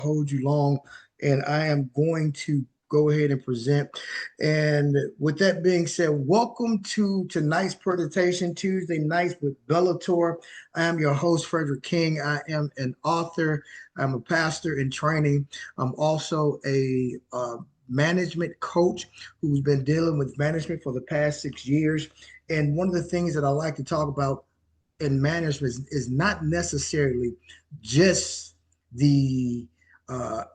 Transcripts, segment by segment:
hold you long, and I am going to go ahead and present. And with that being said, welcome to tonight's presentation, Tuesday nights with Bellator. I am your host, Frederick King. I am an author. I'm a pastor in training. I'm also a management coach who's been dealing with management for the past 6 years. And one of the things that I like to talk about in management is not necessarily just the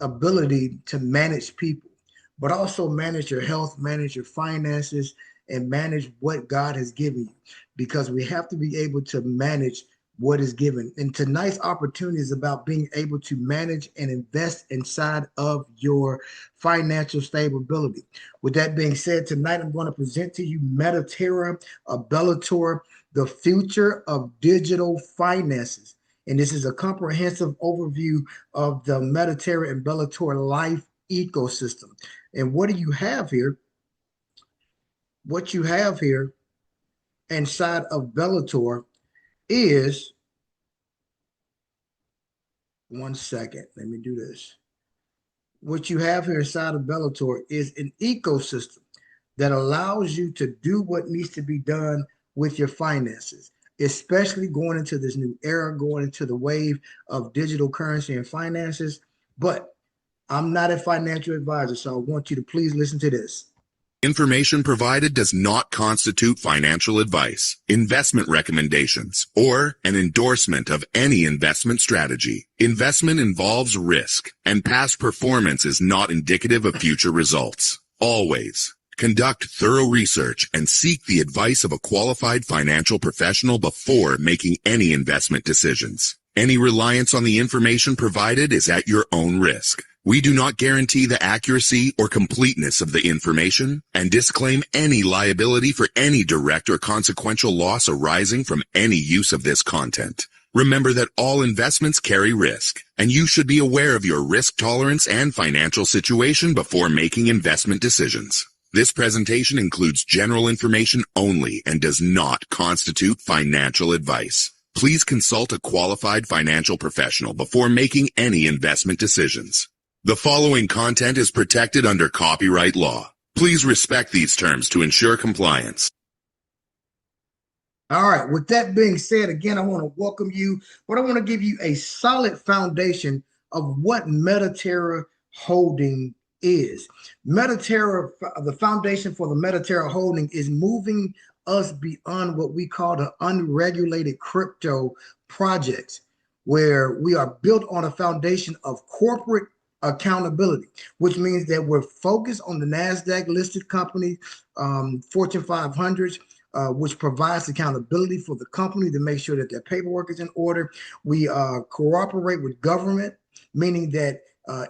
ability to manage people, but also manage your health, manage your finances, and manage what God has given you, because we have to be able to manage what is given. And tonight's opportunity is about being able to manage and invest inside of your financial stability. With that being said, tonight I'm going to present to you Mediterra, Bellator, the future of digital finances. And this is a comprehensive overview of the Mediterra and Bellator life ecosystem. And what do you have here? What you have here inside of Bellator is, one second, let me do this. What you have here inside of Bellator is an ecosystem that allows you to do what needs to be done with your finances, especially going into this new era, going into the wave of digital currency and finances. But I'm not a financial advisor, so I want you to please listen to this. Information provided does not constitute financial advice, investment recommendations, or an endorsement of any investment strategy. Investment involves risk, and past performance is not indicative of future results. Always conduct thorough research and seek the advice of a qualified financial professional before making any investment decisions. Any reliance on the information provided is at your own risk. We do not guarantee the accuracy or completeness of the information and disclaim any liability for any direct or consequential loss arising from any use of this content. Remember that all investments carry risk, and you should be aware of your risk tolerance and financial situation before making investment decisions. This presentation includes general information only and does not constitute financial advice. Please consult a qualified financial professional before making any investment decisions. The following content is protected under copyright law. Please respect these terms to ensure compliance. All right. With that being said, again, I want to welcome you, but I want to give you a solid foundation of what Mediterra Holding is. Mediterra, the foundation for the Mediterra Holding is moving us beyond what we call the unregulated crypto projects, where we are built on a foundation of corporate accountability, which means that we're focused on the NASDAQ listed company, Fortune 500s, which provides accountability for the company to make sure that their paperwork is in order. We cooperate with government, meaning that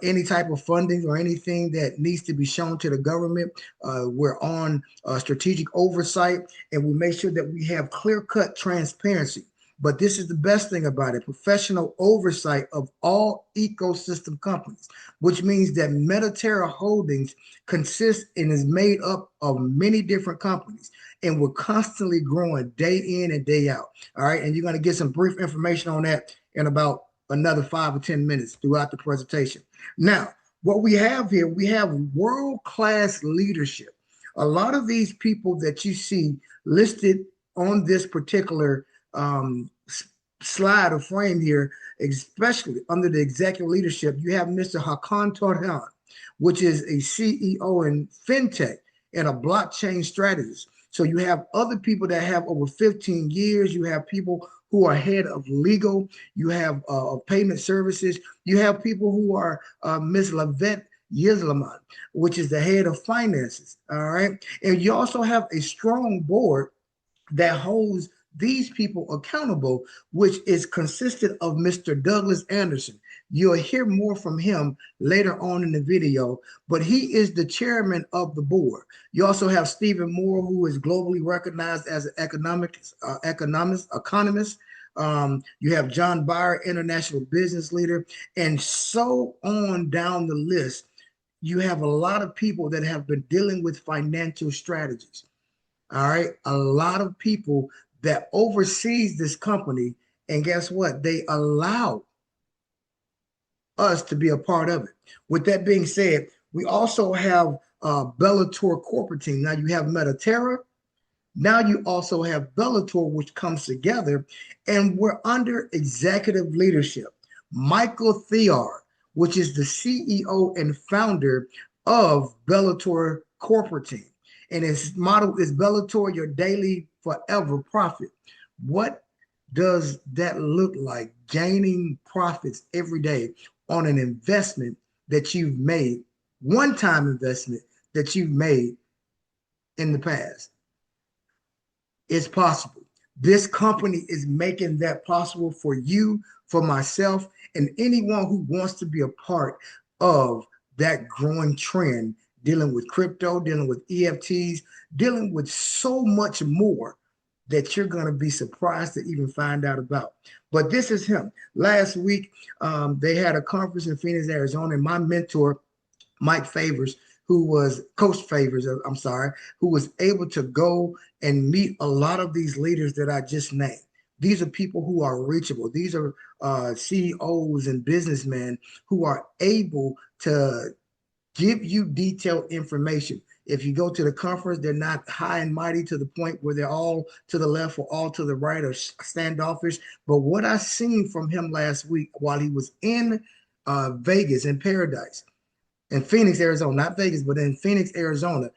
any type of funding or anything that needs to be shown to the government, we're on strategic oversight, and we make sure that we have clear-cut transparency. But this is the best thing about it: professional oversight of all ecosystem companies, which means that Mediterra Holdings consists and is made up of many different companies, and we're constantly growing day in and day out. All right. And you're going to get some brief information on that in about another 5 or 10 minutes throughout the presentation. Now, what we have here, we have world-class leadership. A lot of these people that you see listed on this particular slide or frame here, especially under the executive leadership, you have Mr. Hakan Torhan, which is a CEO in fintech and a blockchain strategist. So you have other people that have over 15 years. You have people who are head of legal. You have payment services. You have people who are Ms. Lavette Yizlaman, which is the head of finances. All right. And you also have a strong board that holds these people accountable, which is consistent of Mr. Douglas Anderson. You'll hear more from him later on in the video, but he is the chairman of the board. You also have Stephen Moore, who is globally recognized as an economist. You have John Byer, international business leader, and so on down the list. You have a lot of people that have been dealing with financial strategies. All right. A lot of people that oversees this company. And guess what? They allow us to be a part of it. With that being said, we also have Bellator corporate team. Now you have Mediterra. Now you also have Bellator, which comes together, and we're under executive leadership. Michael Theard, which is the CEO and founder of Bellator corporate team. And his motto is Bellator, your daily forever profit. What does that look like? Gaining profits every day on an investment that you've made, one-time investment that you've made in the past. It's possible. This company is making that possible for you, for myself, and anyone who wants to be a part of that growing trend, dealing with crypto, dealing with EFTs, dealing with so much more that you're going to be surprised to even find out about. But this is him. Last week, they had a conference in Phoenix, Arizona, and my mentor, Mike Favors, who was Coach Favors, I'm sorry, who was able to go and meet a lot of these leaders that I just named. These are people who are reachable. These are CEOs and businessmen who are able to give you detailed information. If you go to the conference, they're not high and mighty to the point where they're all to the left or all to the right or standoffish. But what I seen from him last week while he was in Vegas, in Paradise, in Phoenix, Arizona, not Vegas, but in Phoenix, Arizona,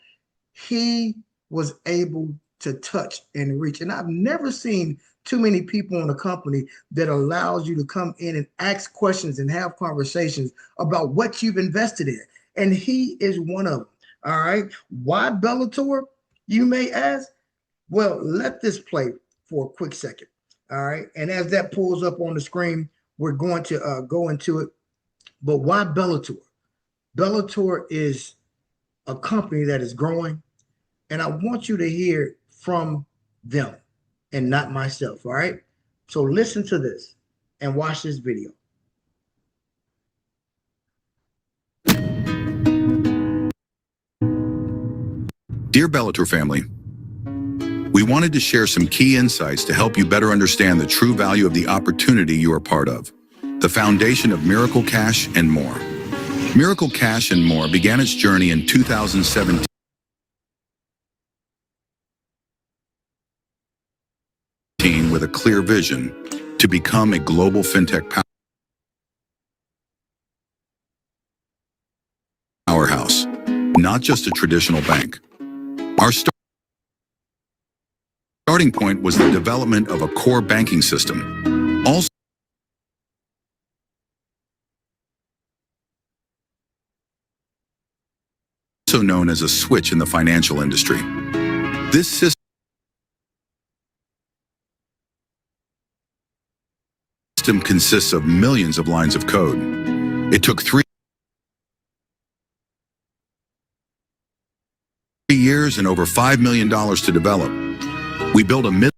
he was able to touch and reach. And I've never seen too many people in a company that allows you to come in and ask questions and have conversations about what you've invested in. And he is one of them. All right. Why Bellator, you may ask? Well, let this play for a quick second. All right. And as that pulls up on the screen, we're going to go into it. But why Bellator? Bellator is a company that is growing, and I want you to hear from them and not myself, all right? So listen to this and watch this video. Dear Bellator family, we wanted to share some key insights to help you better understand the true value of the opportunity you are part of, the foundation of Miracle Cash and more. Miracle Cash and More began its journey in 2017 with a clear vision to become a global fintech powerhouse, not just a traditional bank. Our starting point was the development of a core banking system, also known as a switch in the financial industry. This system consists of millions of lines of code. It took 3 years and over $5 million to develop. We built a mid-level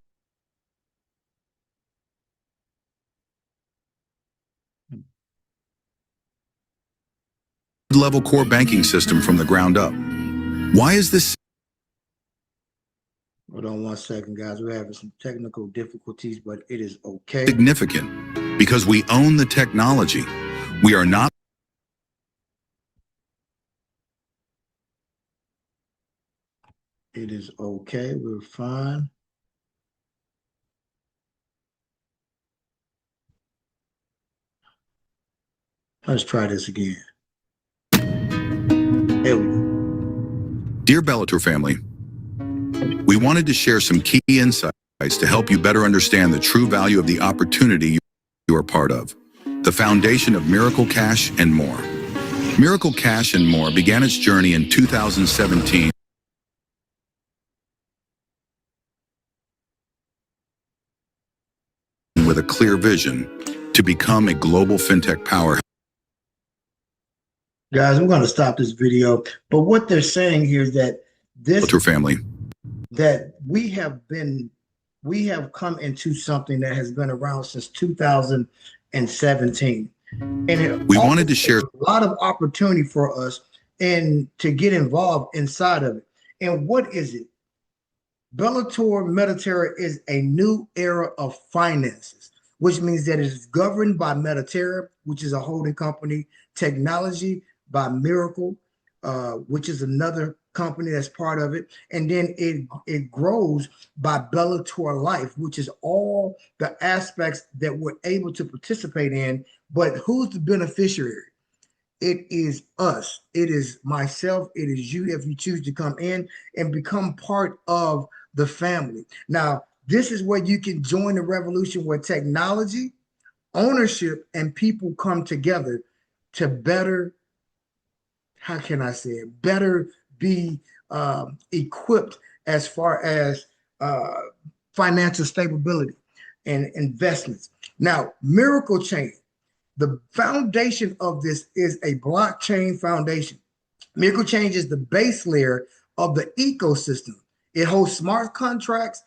core banking system from the ground up. Why is this Hold on one second, guys. We're having some technical difficulties, but it is okay. significant? Because we own the technology. We are not It is okay. We're fine. Let's try this again. There we go. Dear Bellator family, we wanted to share some key insights to help you better understand the true value of the opportunity you are part of, the foundation of Miracle Cash and more. Miracle Cash and More began its journey in 2017 with a clear vision to become a global fintech powerhouse. Guys, I'm going to stop this video. But what they're saying here is that Bellator family, that we have come into something that has been around since 2017. And we wanted to share a lot of opportunity for us and to get involved inside of it. And what is it? Bellator Mediterra is a new era of finances. which means that it is governed by Mediterra, which is a holding company, technology by Miracle, which is another company that's part of it. And then it grows by Bellator Life, which is all the aspects that we're able to participate in. But who's the beneficiary? It is us. It is myself. It is you if you choose to come in and become part of the family. Now, this is where you can join the revolution where technology, ownership, and people come together to better, how can I say it, better be equipped as far as financial stability and investments. Now, Miracle Chain, the foundation of this is a blockchain foundation. Miracle Chain is the base layer of the ecosystem. It holds smart contracts,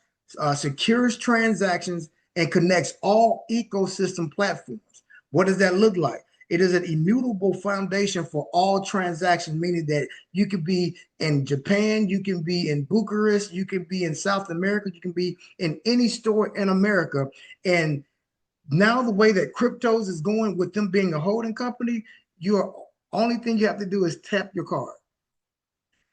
secures transactions, and connects all ecosystem platforms. What does that look like? It is an immutable foundation for all transactions, meaning that you could be in Japan, you can be in Bucharest, you can be in South America, you can be in any store in America. And now the way that cryptos is going with them being a holding company, your only thing you have to do is tap your card.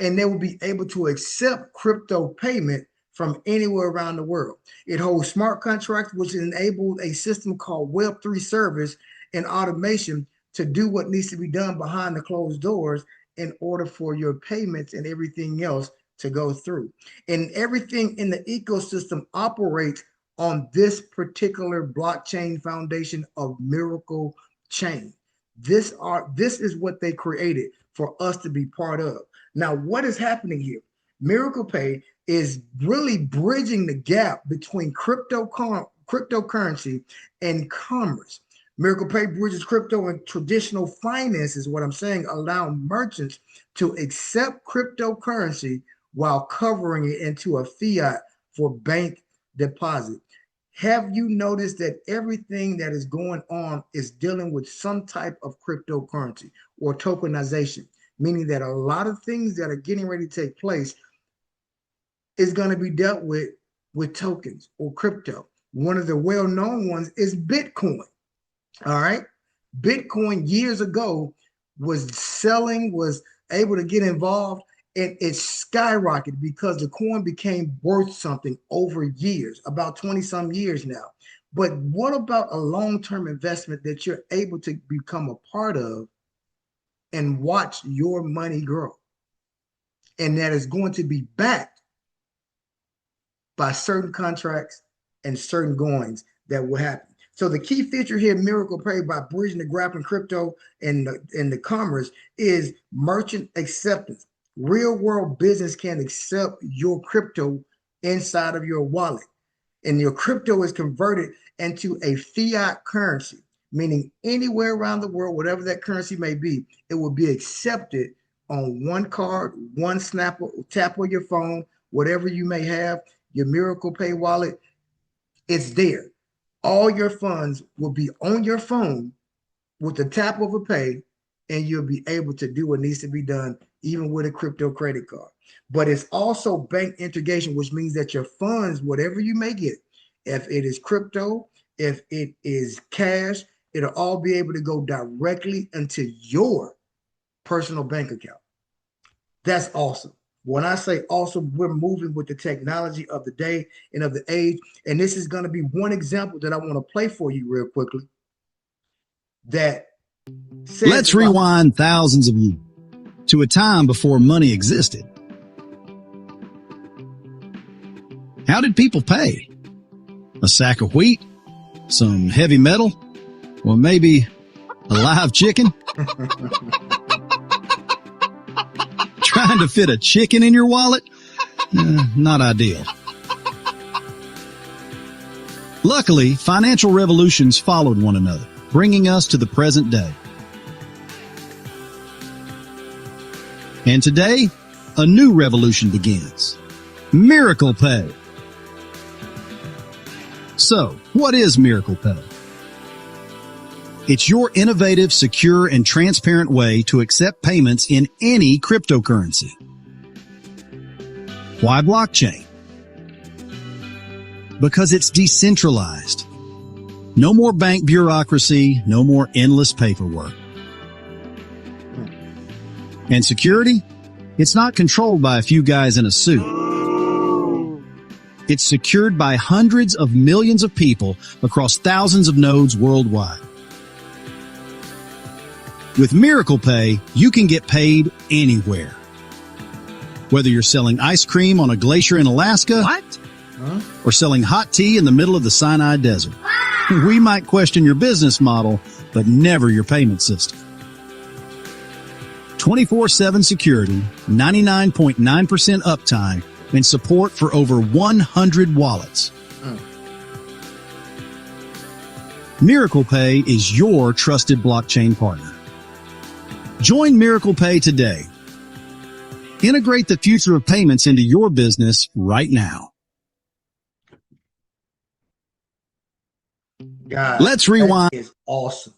And they will be able to accept crypto payment from anywhere around the world. It holds smart contracts, which enables a system called Web3 service and automation to do what needs to be done behind the closed doors in order for your payments and everything else to go through. And everything in the ecosystem operates on this particular blockchain foundation of Miracle Chain. This is what they created for us to be part of. Now, what is happening here? Miracle Pay is really bridging the gap between cryptocurrency and commerce. Miracle Pay bridges crypto and traditional finance is what I'm saying, allowing merchants to accept cryptocurrency while covering it into a fiat for bank deposit. Have you noticed that everything that is going on is dealing with some type of cryptocurrency or tokenization, meaning that a lot of things that are getting ready to take place is going to be dealt with tokens or crypto. One of the well-known ones is Bitcoin. All right. Bitcoin years ago was able to get involved, and it skyrocketed because the coin became worth something over years, about 20 some years now. But what about a long-term investment that you're able to become a part of and watch your money grow? And that is going to be backed by certain contracts and certain goings that will happen. So the key feature here, Miracle Pay, by bridging the gap in crypto and the commerce, is merchant acceptance. Real world business can accept your crypto inside of your wallet, and your crypto is converted into a fiat currency, meaning anywhere around the world, whatever that currency may be, it will be accepted on one card, one tap of your phone, whatever you may have, your Miracle Pay wallet, it's there. All your funds will be on your phone with the tap of a pay, and you'll be able to do what needs to be done, even with a crypto credit card. But it's also bank integration, which means that your funds, whatever you may get, if it is crypto, if it is cash, it'll all be able to go directly into your personal bank account. That's awesome. When I say awesome, we're moving with the technology of the day and of the age. And this is going to be one example that I want to play for you real quickly. Let's rewind thousands of years to a time before money existed. How did people pay? A sack of wheat? Some heavy metal? Or maybe a live chicken? Trying to fit a chicken in your wallet? Not ideal. Luckily, financial revolutions followed one another, bringing us to the present day. And today, a new revolution begins. Miracle Pay. So, what is Miracle Pay? It's your innovative, secure, and transparent way to accept payments in any cryptocurrency. Why blockchain? Because it's decentralized. No more bank bureaucracy, no more endless paperwork. And security? It's not controlled by a few guys in a suit. It's secured by hundreds of millions of people across thousands of nodes worldwide. With Miracle Pay, you can get paid anywhere. Whether you're selling ice cream on a glacier in Alaska, or selling hot tea in the middle of the Sinai Desert. We might question your business model, but never your payment system. 24/7 security, 99.9% uptime, and support for over 100 wallets. Miracle Pay is your trusted blockchain partner. Join Miracle Pay today. Integrate the future of payments into your business right now. God, Let's rewind. that is awesome.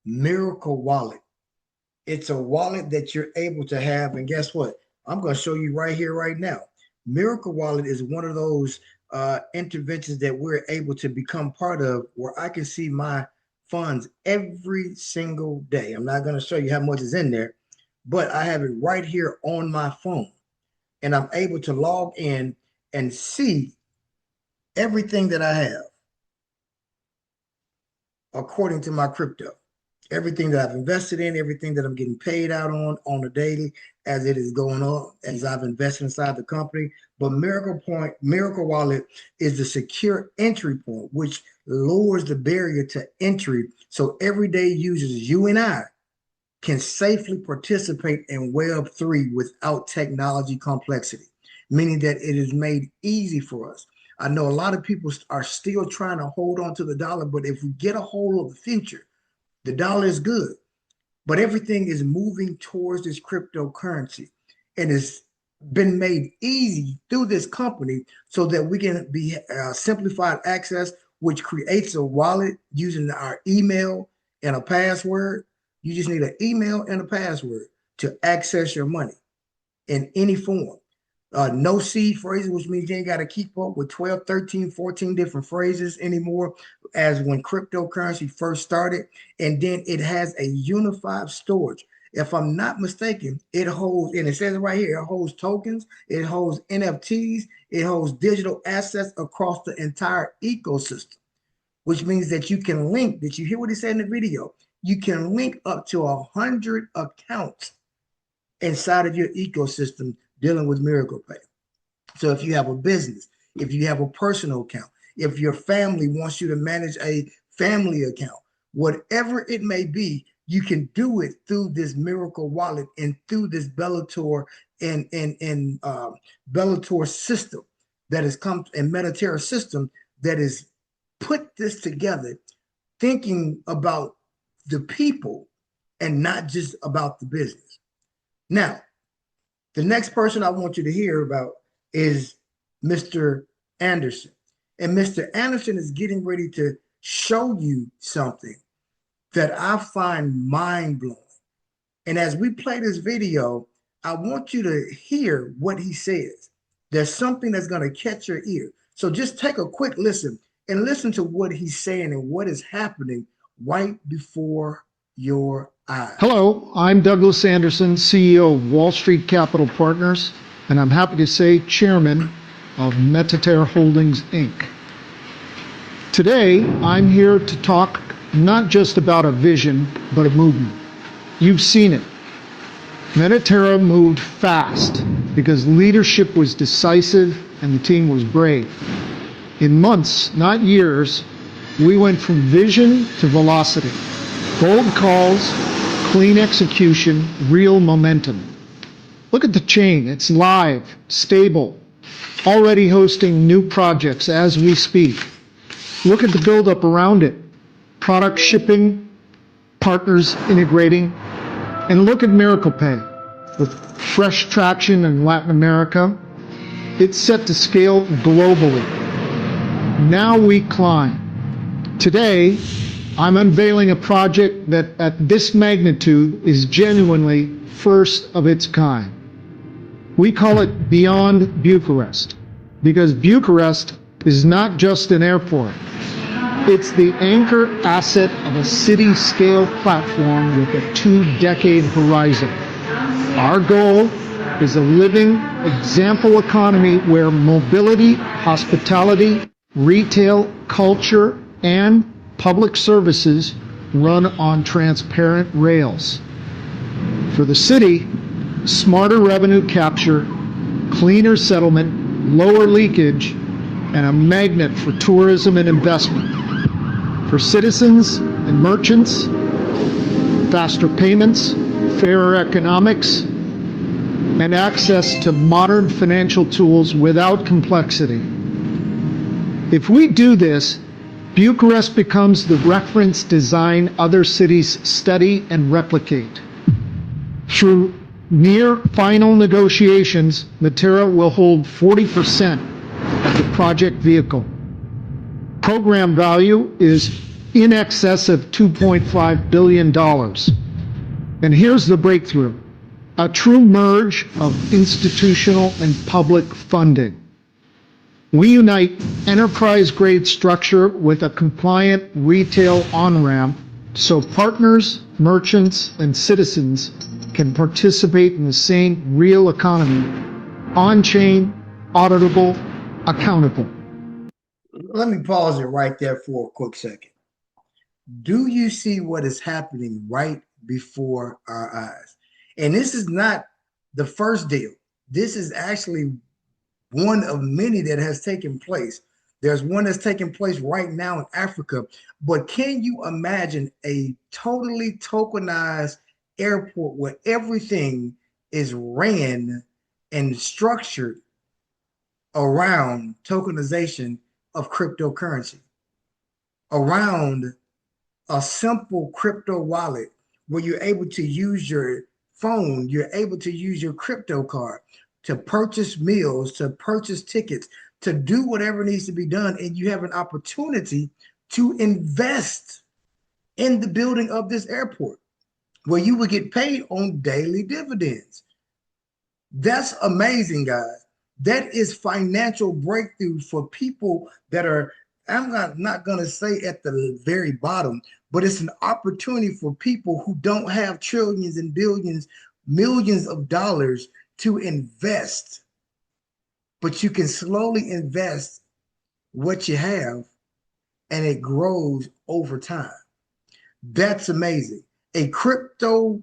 Miracle Wallet. It's a wallet that you're able to have. And guess what? I'm going to show you right here, right now. Miracle Wallet is one of those interventions that we're able to become part of where I can see my funds every single day. I'm not going to show you how much is in there, but I have it right here on my phone. And I'm able to log in and see everything that I have according to my crypto. Everything that I've invested in, everything that I'm getting paid out on a daily as it is going on, as I've invested inside the company. But Miracle Wallet is the secure entry point, which lowers the barrier to entry. So everyday users, you and I, can safely participate in Web3 without technology complexity, meaning that it is made easy for us. I know a lot of people are still trying to hold on to the dollar, but if we get a hold of the future, the dollar is good, but everything is moving towards this cryptocurrency, and it's been made easy through this company so that we can be simplified access, which creates a wallet using our email and a password. You just need an email and a password to access your money in any form. No seed phrases, which means you ain't got to keep up with 12, 13, 14 different phrases anymore as when cryptocurrency first started. And then it has a unified storage. If I'm not mistaken, it holds, and it says it right here, it holds tokens, it holds NFTs, it holds digital assets across the entire ecosystem, which means that you can link, did you hear what he said in the video? You can link up to 100 accounts inside of your ecosystem dealing with Miracle Pay. So if you have a business, if you have a personal account, if your family wants you to manage a family account, whatever it may be, you can do it through this Miracle Wallet and through this Bellator and Bellator system that has come, and Mediterra system that has put this together, thinking about the people and not just about the business. Now, the next person I want you to hear about is Mr. Anderson. And Mr. Anderson is getting ready to show you something that I find mind-blowing. And as we play this video, I want you to hear what he says. There's something that's going to catch your ear. So just take a quick listen and listen to what he's saying and what is happening right before your eyes. Hello, I'm Douglas Anderson, CEO of Wall Street Capital Partners, and I'm happy to say chairman of Mediterra Holdings, Inc. Today, I'm here to talk not just about a vision, but a movement. You've seen it. Mediterra moved fast because leadership was decisive and the team was brave. In months, not years, we went from vision to velocity. Bold calls, clean execution, real momentum. Look at the chain. It's live, stable, already hosting new projects as we speak. Look at the buildup around it. Product shipping, partners integrating, and look at Miracle Pay. With fresh traction in Latin America, it's set to scale globally. Now we climb. Today, I'm unveiling a project that at this magnitude is genuinely first of its kind. We call it Beyond Bucharest, because Bucharest is not just an airport. It's the anchor asset of a city-scale platform with a 2-decade horizon. Our goal is a living example economy where mobility, hospitality, retail, culture, and public services run on transparent rails. For the city, smarter revenue capture, cleaner settlement, lower leakage, and a magnet for tourism and investment. For citizens and merchants, faster payments, fairer economics, and access to modern financial tools without complexity. If we do this, Bucharest becomes the reference design other cities study and replicate. Through near final negotiations, Matera will hold 40% of the project vehicle. Program value is in excess of $2.5 billion. And here's the breakthrough: a true merge of institutional and public funding. We unite enterprise-grade structure with a compliant retail on-ramp so partners, merchants, and citizens can participate in the same real economy, on-chain, auditable, accountable. Let me pause it right there for a quick second. Do you see what is happening right before our eyes? And this is not the first deal. This is actually one of many that has taken place. There's one that's taking place right now in Africa. But can you imagine a totally tokenized airport where everything is ran and structured around tokenization of cryptocurrency, around a simple crypto wallet where you're able to use your phone, you're able to use your crypto card to purchase meals, to purchase tickets, to do whatever needs to be done, and you have an opportunity to invest in the building of this airport where you would get paid on daily dividends. That's amazing, guys. That is financial breakthrough for people that are, I'm not going to say at the very bottom, but it's an opportunity for people who don't have trillions and billions, millions of dollars to invest. But you can slowly invest what you have and it grows over time. That's amazing. A crypto,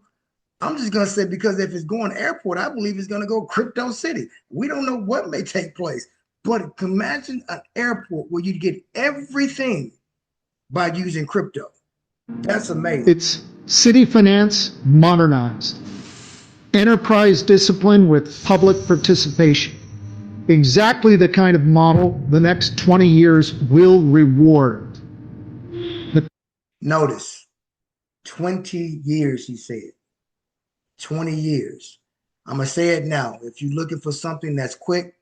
I'm just going to say, because if it's going airport, I believe it's going to go crypto city. We don't know what may take place, but imagine an airport where you get everything by using crypto. That's amazing. It's city finance modernized, enterprise discipline with public participation. Exactly the kind of model the next 20 years will reward. Notice 20 years, he said. 20 years. I'm going to say it now. If you're looking for something that's quick,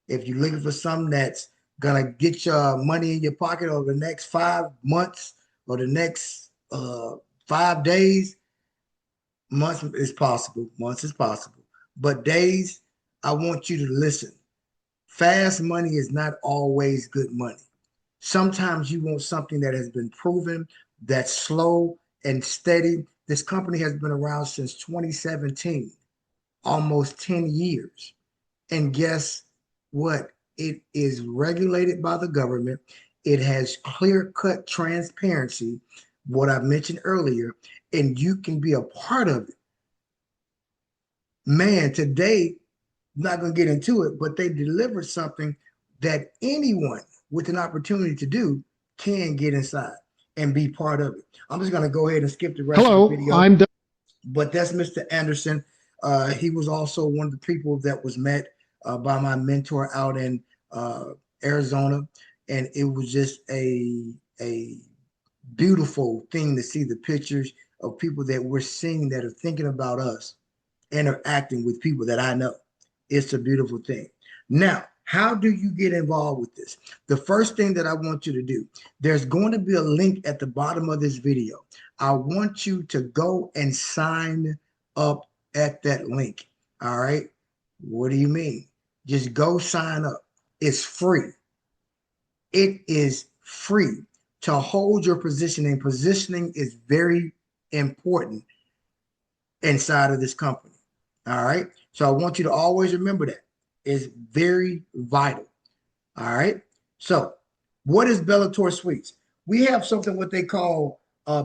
if you're looking for something that's going to get your money in your pocket over the next 5 months or the next 5 days, months is possible. Months is possible. But days, I want you to listen. Fast money is not always good money. Sometimes you want something that has been proven, that's slow and steady. This company has been around since 2017, almost 10 years. And guess what? It is regulated by the government. It has clear-cut transparency, what I mentioned earlier, and you can be a part of it. Man, today, I'm not going to get into it, but they delivered something that anyone with an opportunity to do can get inside and be part of it. I'm just going to go ahead and skip the rest of the video. I'm done. But that's Mr. Anderson. He was also one of the people that was met by my mentor out in Arizona. And it was just a beautiful thing to see the pictures of people that we're seeing that are thinking about us, interacting with people that I know. It's a beautiful thing. Now, how do you get involved with this? The first thing that I want you to do, there's going to be a link at the bottom of this video. I want you to go and sign up at that link. All right. What do you mean? Just go sign up. It's free. It is free to hold your positioning. Positioning is very important inside of this company. All right. So I want you to always remember that. It's very vital. All right. So what is Bellator Suites? We have something what they call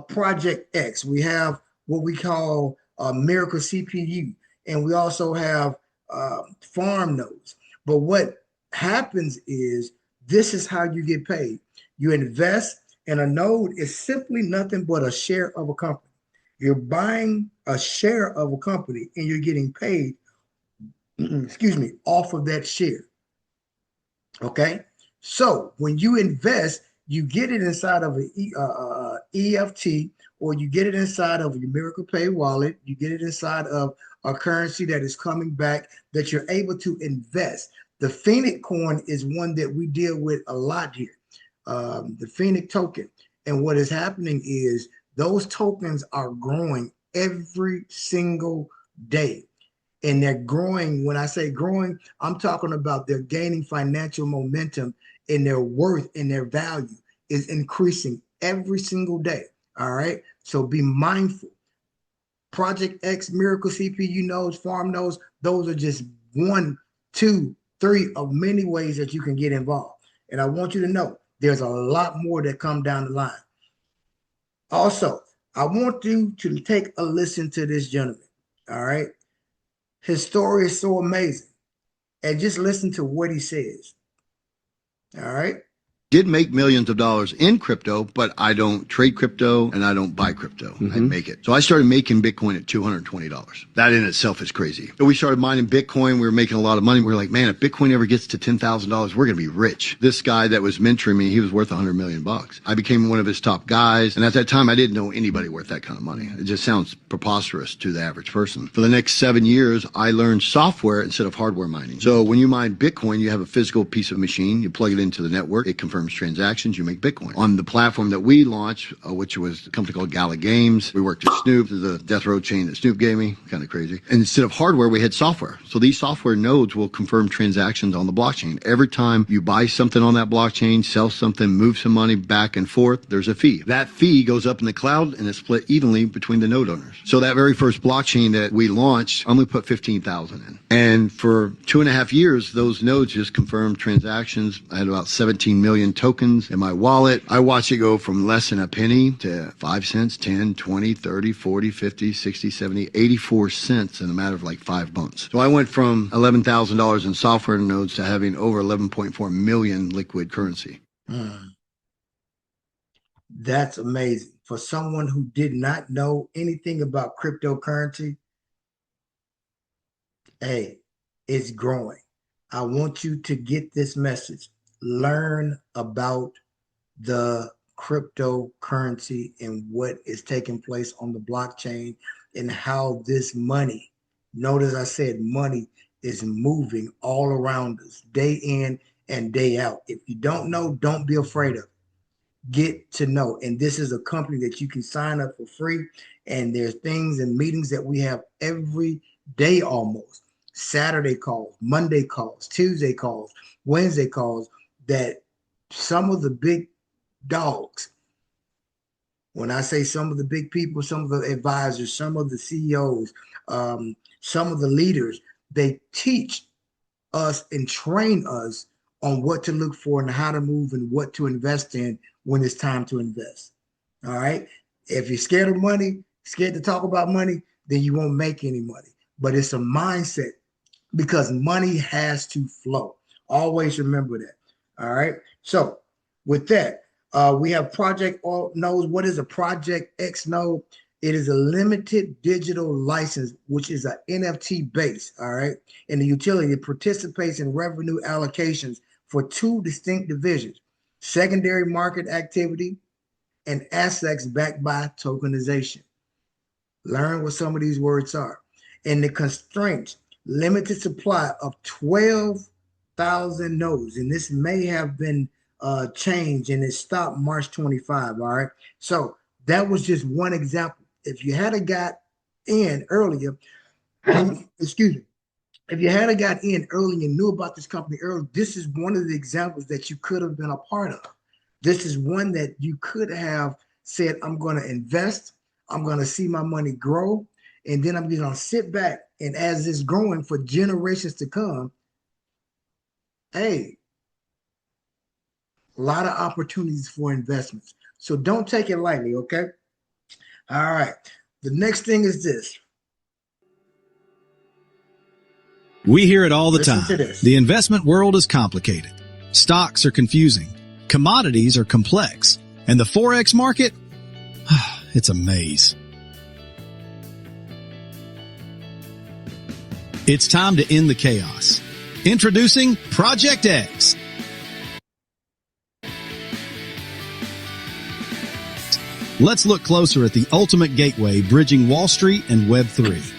Project X. We have what we call Miracle CPU. And we also have farm nodes. But what happens is this is how you get paid. You invest, and a node is simply nothing but a share of a company. You're buying a share of a company and you're getting paid, excuse me, off of that share. Okay. So when you invest, you get it inside of an EFT, or you get it inside of your Miracle Pay wallet. You get it inside of a currency that is coming back that you're able to invest. The Phoenix coin is one that we deal with a lot here, the Phoenix token. And what is happening is those tokens are growing every single day. And they're growing. When I say growing, I'm talking about they're gaining financial momentum, and their worth and their value is increasing every single day. All right. So be mindful. Project X, Miracle CPU nodes, farm nodes, those are just 1, 2, 3 of many ways that you can get involved. And I want you to know there's a lot more that come down the line. Also, I want you to take a listen to this gentleman. All right. His story is so amazing. And just listen to what he says. All right. Did make millions of dollars in crypto, but I don't trade crypto and I don't buy crypto. I make it. So I started making Bitcoin at $220. That in itself is crazy. So we started mining Bitcoin. We were making a lot of money. We were like, man, if Bitcoin ever gets to $10,000, we're going to be rich. This guy that was mentoring me, he was worth $100 million. I became one of his top guys. And at that time, I didn't know anybody worth that kind of money. It just sounds preposterous to the average person. For the next 7 years, I learned software instead of hardware mining. So when you mine Bitcoin, you have a physical piece of machine. You plug it into the network. It confirms transactions, you make Bitcoin. On the platform that we launched, which was a company called Gala Games, we worked with Snoop, the death row chain that Snoop gave me, kind of crazy. And instead of hardware, we had software. So these software nodes will confirm transactions on the blockchain. Every time you buy something on that blockchain, sell something, move some money back and forth, there's a fee. That fee goes up in the cloud and it's split evenly between the node owners. So that very first blockchain that we launched, I only put 15,000 in. And for 2.5 years, those nodes just confirmed transactions. I had about 17 million tokens in my wallet. I watched it go from less than a penny to 5 cents, 10, 20, 30, 40, 50, 60, 70, 84 cents in a matter of like 5 months. So I went from $11,000 in software nodes to having over 11.4 million liquid currency. That's amazing. For someone who did not know anything about cryptocurrency, hey, it's growing. I want you to get this message. Learn about the cryptocurrency and what is taking place on the blockchain and how this money, notice I said money, is moving all around us day in and day out. If you don't know, don't be afraid of it. Get to know. And this is a company that you can sign up for free. And there's things and meetings that we have every day almost. Saturday calls, Monday calls, Tuesday calls, Wednesday calls, that some of the big dogs, when I say some of the big people, some of the advisors, some of the CEOs, some of the leaders, they teach us and train us on what to look for and how to move and what to invest in when it's time to invest. All right. If you're scared of money, scared to talk about money, then you won't make any money. But it's a mindset, because money has to flow. Always remember that. All right. So with that, we have Project knows what is a Project X node. It is a limited digital license, which is an NFT base. All right. And the utility participates in revenue allocations for 2 distinct divisions: secondary market activity and assets backed by tokenization. Learn what some of these words are. And the constraints: limited supply of 12,000 nodes. And this may have been changed, and it stopped March 25. All right. So that was just one example. If you had got in earlier, excuse me, if you had got in early and knew about this company early, this is one of the examples that you could have been a part of. This is one that you could have said, I'm going to invest, I'm going to see my money grow, and then I'm going to sit back, and as it's growing for generations to come, hey, a lot of opportunities for investments. So don't take it lightly, okay? All right. The next thing is this. We hear it all the Listen to time. this. The investment world is complicated. Stocks are confusing. Commodities are complex. And the Forex market, it's a maze. It's time to end the chaos. Introducing Project X. Let's look closer at the ultimate gateway bridging Wall Street and Web3.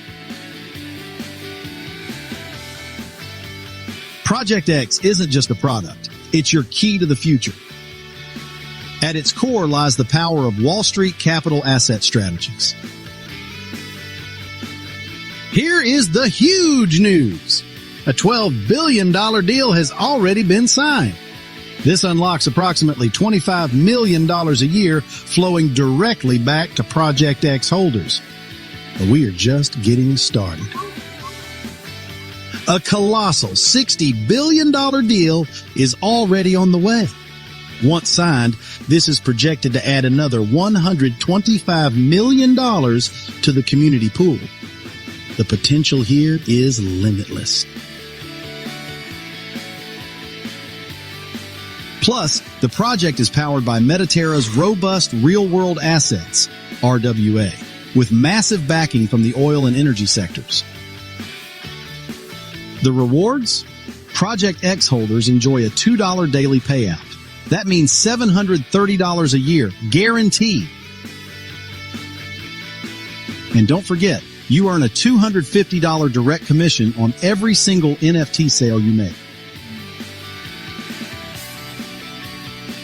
Project X isn't just a product. It's your key to the future. At its core lies the power of Wall Street capital asset strategies. Here is the huge news. A $12 billion deal has already been signed. This unlocks approximately $25 million a year flowing directly back to Project X holders. But we are just getting started. A colossal $60 billion deal is already on the way. Once signed, this is projected to add another $125 million to the community pool. The potential here is limitless. Plus, the project is powered by Mediterra's robust real-world assets, RWA, with massive backing from the oil and energy sectors. The rewards? Project X holders enjoy a $2 daily payout. That means $730 a year, guaranteed. And don't forget, you earn a $250 direct commission on every single NFT sale you make.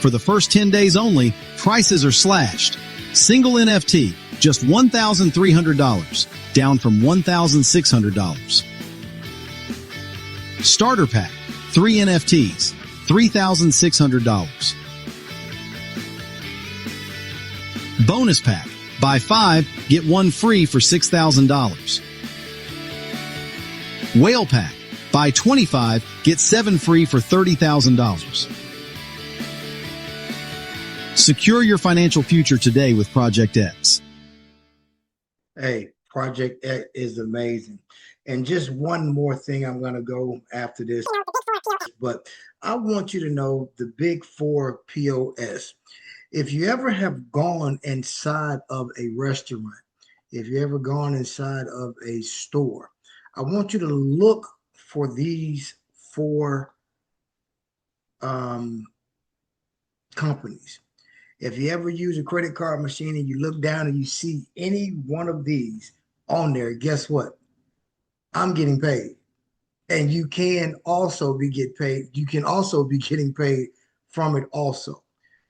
For the first 10 days only, prices are slashed. Single NFT, just $1,300, down from $1,600. Starter pack, 3 NFTs, $3,600. Bonus pack, buy 5, get 1 free for $6,000. Whale pack, buy 25, get 7 free for $30,000. Secure your financial future today with Project X. Hey, Project X is amazing. And just one more thing, I'm going to go after this, but I want you to know the big 4 POS. If you ever have gone inside of a restaurant, if you ever gone inside of a store, I want you to look for these 4 companies. If you ever use a credit card machine and you look down and you see any one of these on there, guess what? I'm getting paid. And you can also be getting paid. You can also be getting paid from it also.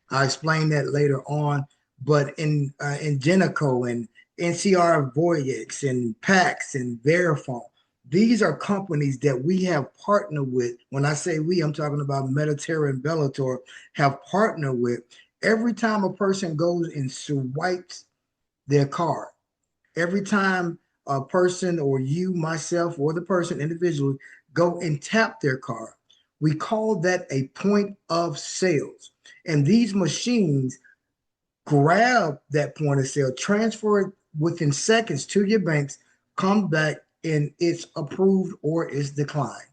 I'll explain that later on. But in Geneco and NCR Voyex and Pax and Verifone, these are companies that we have partnered with. When I say we, I'm talking about Mediterra and Bellator have partnered with. Every time a person goes and swipes their card, every time a person or you, myself, or the person individually go and tap their card, we call that a point of sales. And these machines grab that point of sale, transfer it within seconds to your banks, come back, and it's approved or it's declined.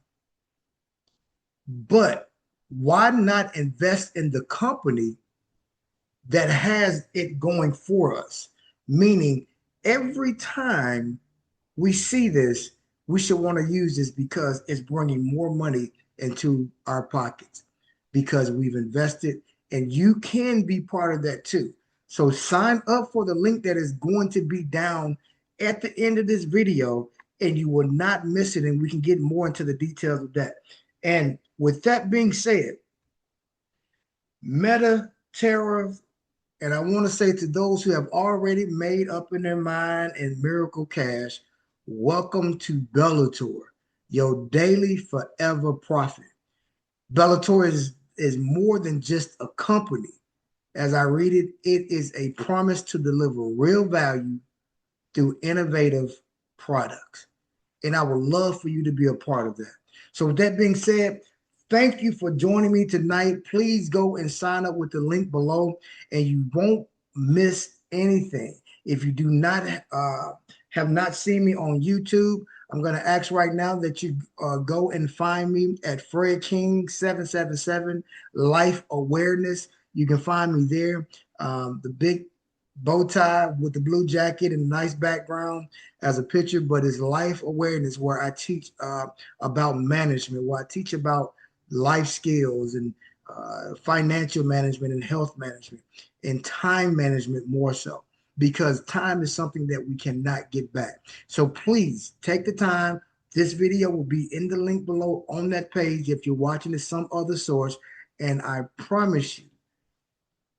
But why not invest in the company that has it going for us? Meaning, every time we see this, we should want to use this because it's bringing more money into our pockets because we've invested, and you can be part of that too. So sign up for the link that is going to be down at the end of this video, and you will not miss it, and we can get more into the details of that. And with that being said, Mediterra, and I want to say to those who have already made up in their mind in Miracle Cash, welcome to Bellator, your daily forever profit. Bellator is more than just a company. As I read it, it is a promise to deliver real value through innovative products. And I would love for you to be a part of that. So with that being said, thank you for joining me tonight. Please go and sign up with the link below and you won't miss anything. If you do not have not seen me on YouTube, I'm going to ask right now that you go and find me at Fred King 777 Life Awareness. You can find me there. The big bow tie with the blue jacket and a nice background as a picture, but it's Life Awareness, where I teach about management, where I teach about life skills and financial management and health management and time management more so, because time is something that we cannot get back. So please take the time. This video will be in the link below on that page if you're watching it some other source, and I promise you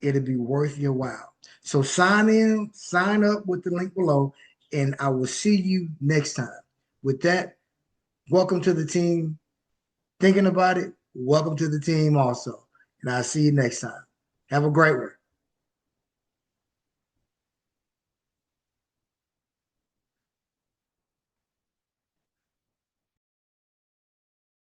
it'll be worth your while. So sign in, sign up with the link below, and I will see you next time. With that, welcome to the team. Thinking about it, welcome to the team also. And I'll see you next time. Have a great one.